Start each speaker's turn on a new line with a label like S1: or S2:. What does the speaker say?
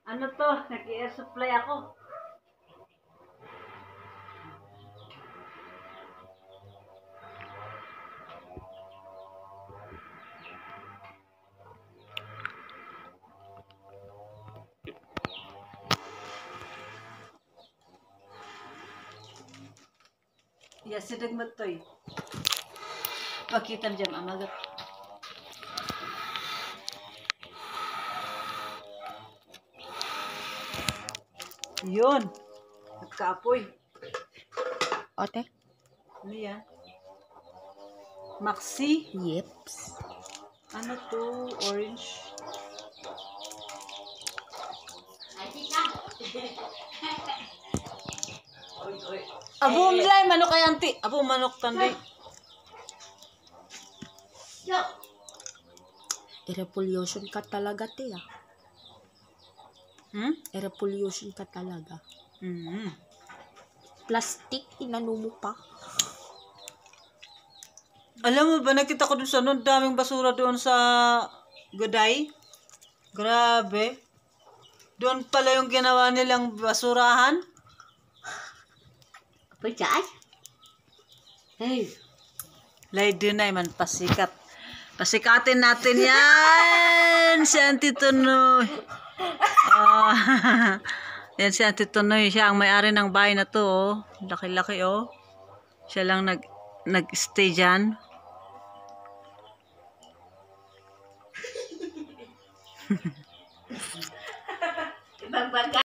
S1: Ano to? Nag-air supply ako. Ya, sidag mo to eh. Pakita dyan, amagat. Yun. Nagkaapoy.
S2: Ote?
S1: Ano yan? Maxi?
S2: Yeps.
S1: Ano to? Orange? Abo, milay, manok kay auntie. Abo, manok tandi.
S2: Repollution ka talaga, te, ah. Repollution ka talaga. Plastic, inano mo pa.
S1: Alam mo ba, nakita ko dun sa nun, daming basura doon sa Goday. Grabe. Doon pala yung ginawa nilang basurahan.
S2: Apa dyan? Hey.
S1: Lay doon na man, pasikat. Pasikatin natin yan. Si Auntie Tunoy. Yan si Auntie Tunoy. Siya ang may-ari ng bahay na to. Oh. Laki-laki oh. Siya lang nag-stay dyan.